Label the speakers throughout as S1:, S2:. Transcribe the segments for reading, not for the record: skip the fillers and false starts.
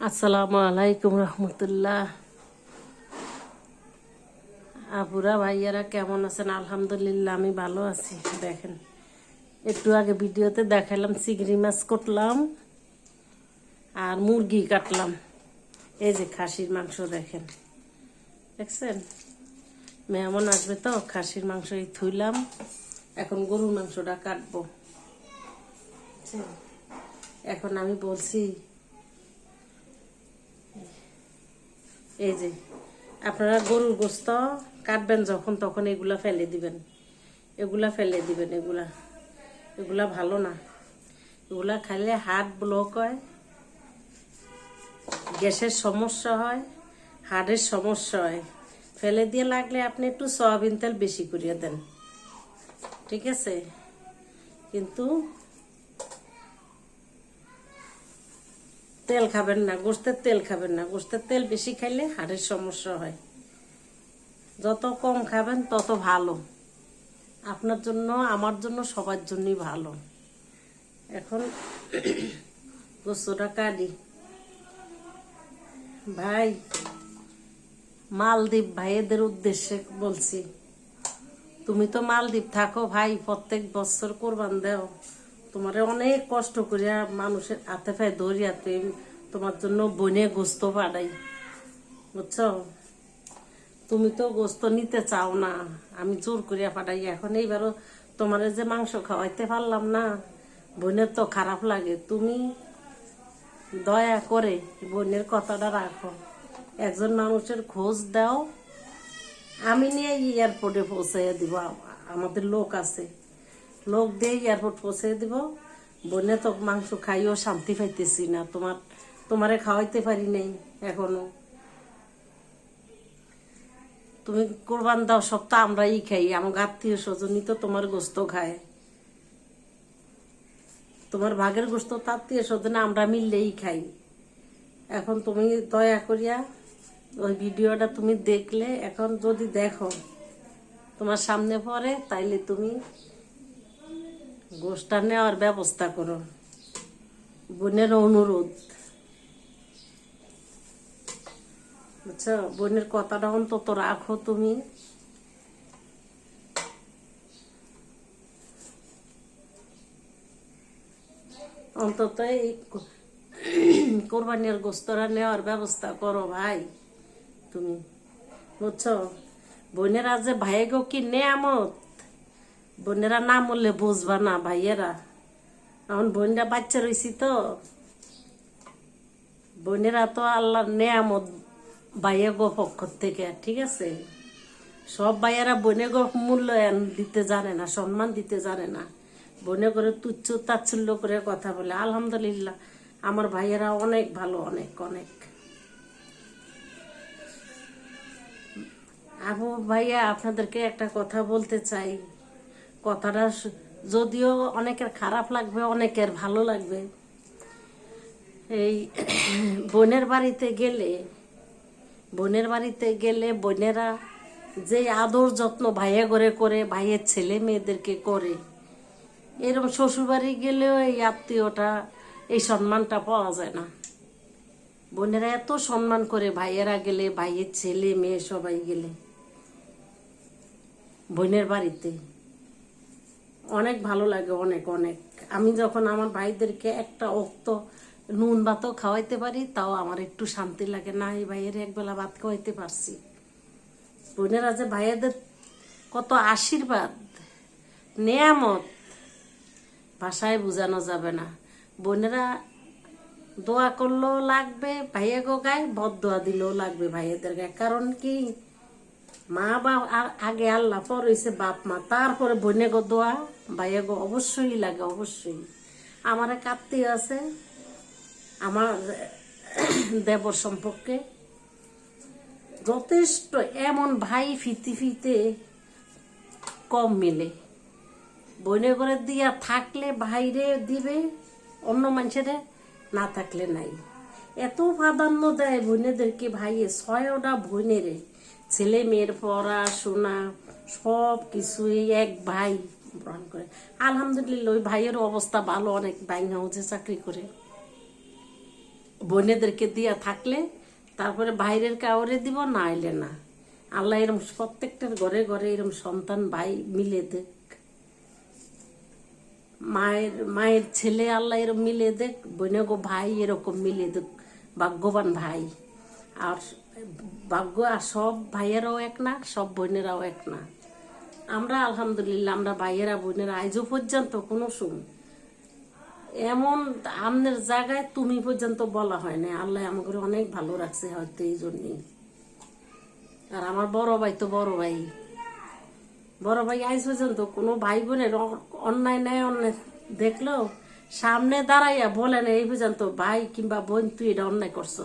S1: আসসালামু আলাইকুম রহমতুল্লাহ। আপুরা ভাইয়ারা কেমন আছেন? আলহামদুলিল্লাহ আমি ভালো আছি। দেখেন, একটু আগে ভিডিওতে দেখালাম চিংড়ি মাছ কাটলাম আর মুরগি কাটলাম। এই যে খাসির মাংস দেখেন, দেখছেন? মেহমান আসবে তো খাসির মাংস এই থুইলাম, এখন গরুর মাংসটা কাটবো। এখন আমি বলছি, এই যে আপনারা গরুর গোস্ত কাটবেন যখন তখন এগুলা ফেলে দিবেন, এগুলা ফেলে দিবেন। এগুলা এগুলা ভালো না। এগুলা খাইলে হার্ট ব্লক হয়, গ্যাসের সমস্যা হয়, হার্টের সমস্যা হয়। ফেলে দিয়ে লাগলে আপনি একটু সয়াবিন তেল বেশি করিয়ে দেন, ঠিক আছে? কিন্তু তেল খাবেন না, গোস্তের তেল খাবেন না। গোস্তের তেল বেশি খাইলে হার্টের সমস্যা হয়। যত কম খাবেন তত ভালো, আপনার জন্য, আমার জন্য, সবার জন্যই ভালো। এখন গোস্তটা কাটি। ভাই, মালদ্বীপ ভাইয়েদের উদ্দেশ্যে বলছি, তুমি তো মালদ্বীপ থাকো ভাই, প্রত্যেক বছর কোরবান দেও, তোমার অনেক কষ্ট করিয়া মানুষের হাতে পায়ে ধরিয়া তোমার জন্য বনে গোস্ত পাঠাই, বুঝছো? তুমি তো গোস্ত নিতে চাও না, আমি জোর করিয়া পাঠাই। এখন এইবারও তোমার যে মাংস খাওয়াইতে পারলাম না, বোনের তো খারাপ লাগে। তুমি দয়া করে বোনের কথাটা রাখো, একজন মানুষের খোঁজ দাও, আমি নিয়ে এয়ারপোর্টে পৌঁছে দিব। আমাদের লোক আছে, লোক দিয়ে এয়ারপোর্ট পৌঁছে দিব। বোনে তো মাংস খাইও শান্তি পাইতেছি না, তোমারে খাওয়াইতে পারি নাই এখনো। তুমি কোরবান দাও, সব তো আমরাই খাই, আমার আত্মীয় স্বজনই তো তোমার গোস্ত খায়। তোমার ভাগের গোস্ত তো আত্মীয় স্বজনে আমরা মিললেই খাই। এখন তুমি দয়া করিয়া ওই ভিডিওটা তুমি দেখলে, এখন যদি দেখো তোমার সামনে পড়ে, তাইলে তুমি গোস্তটা নেওয়ার ব্যবস্থা করো। বোনের অনুরোধ, বুঝছো? বোনের কথাটা অন্তত রাখো তুমি। অন্তত এই কোরবানির গোস্তরা নেওয়ার ব্যবস্থা করো ভাই তুমি, বুঝছো? বোনেরা যে ভাইগো কি নেয়ামত, বোনেরা না মরলে বুঝবা না ভাইয়েরা। এখন বোনরা বাচ্চা রয়েছি তো, বোনেরা তো আল্লাহর নেয়ামত ভাইয়েগো পক্ষ থেকে, ঠিক আছে? সব ভাইয়েরা বোনেগো মূল্যায়ন দিতে জানে না, সম্মান দিতে জানে না। বোনে করে তুচ্ছ তাচ্ছল্য করে কথা বলে। আলহামদুলিল্লাহ আমার ভাইয়েরা অনেক ভালো, অনেক অনেক। আবু ভাইয়া, আপনাদেরকে একটা কথা বলতে চাই। কথাটা যদিও অনেকের খারাপ লাগবে, অনেকের ভালো লাগবে। এই বোনের বাড়িতে গেলে, বোনেরা যে আদর যত্ন ভাইয়া করে করে, ভাইয়ের ছেলে মেয়েদেরকে করে, এরকম শ্বশুরবাড়ি গেলেও এই আত্মীয়টা, এই সম্মানটা পাওয়া যায় না। বোনেরা এত সম্মান করে ভাইয়েরা গেলে, ভাইয়ের ছেলে মেয়ে সবাই গেলে বোনের বাড়িতে, অনেক ভালো লাগে, অনেক অনেক। আমি যখন আমার ভাইদেরকে একটা অক্ত নুন ভাতও খাওয়াইতে পারি, তাও আমার একটু শান্তি লাগে, না এই ভাইয়ের একবেলা ভাত খাওয়াইতে পারছি। বোনেরা যে ভাইয়াদের কত আশীর্বাদ, নেয়ামত, ভাষায় বোঝানো যাবে না। বোনেরা দোয়া করলেও লাগবে ভাইয়া গো গায়ে, বদদোয়া দিলেও লাগবে ভাইয়াদের গায়ে। কারণ কি, মা বাপ আগে আল্লাহ, পর হইছে বাপ মা, তারপরে বোনে গো দোয়া ভাইয়া গো অবশ্যই লাগে, অবশ্যই। আমার এক আত্মীয় আছে, আমার দেবর সম্পর্কে যথেষ্ট, এমন ভাই ফিতে কম মিলে। বোনে করে দিয়া থাকলে ভাইরে দিবে, অন্য মানুষের না থাকলে নাই। এত প্রাধান্য দেয় বোনেদেরকে ভাইয়ে, 6টা বোনেরে, ছেলে মেয়ের পড়াশোনা সব কিছুই এক ভাই গ্রহণ করে। আলহামদুলিল্লাহ ওই ভাইয়ের অবস্থা ভালো, অনেক ব্যাংক হাউসে চাকরি করে। বোনেদেরকে দিয়া থাকলে তারপরে বাইরের কাউরে দিব, না আইলে না। আল্লাহ এরম প্রত্যেকটার ঘরে ঘরে এরম সন্তান ভাই মিলে দেখ, মায়ের ছেলে আল্লাহ এরকম মিলে দেখ, বোনে গো ভাই এরকম মিলে দেখ, ভাগ্যবান ভাই। আর ভাগ্য, আর সব ভাইয়েরাও এক না, সব বোনেরাও এক না। আমরা আলহামদুলিল্লাহ, আমরা ভাইয়েরা বোনেরা আজও পর্যন্ত কোনো এমন আমনের জায়গায় তুমি পর্যন্ত বলা হয় না। আল্লাহ আমাকে অনেক ভালো রাখছে হয়তো এই জন্যই। আর আমার বড় ভাই তো বড় ভাই আজ পর্যন্ত কোনো ভাই বোনের অন্যায় নেয় অন্যায় দেখলেও সামনে দাঁড়াইয়া বলে না এই পর্যন্ত ভাই কিংবা বোন তুই এটা অন্যায় করছো।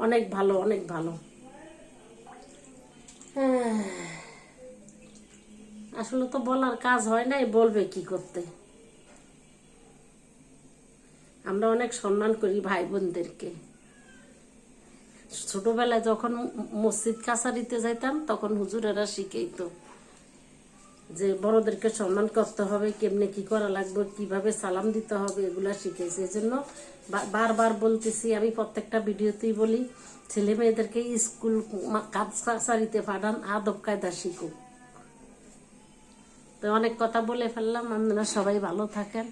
S1: অনেক ভালো, অনেক ভালো। আসলে তো বলার কাজ হয় নাই, বলবে কি করতে। আমরা অনেক সম্মান করি ভাই বোনদেরকে। ছোটবেলায় যখন মসজিদ কাছারিতে যাইতাম তখন হুজুরেরা শিখাইতো যে বড়দেরকে সম্মান করতে হবে, কেমনে কি করা লাগবে, কিভাবে সালাম দিতে হবে, এগুলা শিখাইছে। এই জন্য বারবার বলতেছি, আমি প্রত্যেকটা ভিডিওতেই বলি, ছেলে মেয়েদেরকে স্কুল কাছারিতে পাঠান, আদব কায়দা শিখুক। তো অনেক কথা বলে ফেললাম, আপনারা সবাই ভালো থাকেন।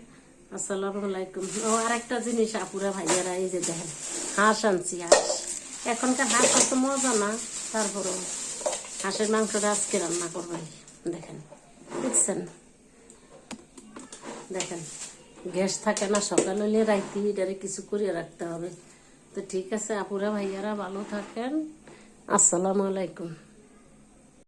S1: আসসালামু আলাইকুম। ও আরেকটা জিনিস আপুরা ভাইয়ারা, এই যে দেখেন হাঁস আনছি, হাঁস। এখনকার হাঁস অত মজা না, তারপরও হাঁসের মাংসটা আজকে রান্না করবেন। দেখেন, বুঝছেন, দেখেন গ্যাস থাকে না, সকাল হলে রাইতে এটারে কিছু করিয়ে রাখতে হবে। তো ঠিক আছে আপুরা ভাইয়ারা, ভালো থাকেন। আসসালামু আলাইকুম।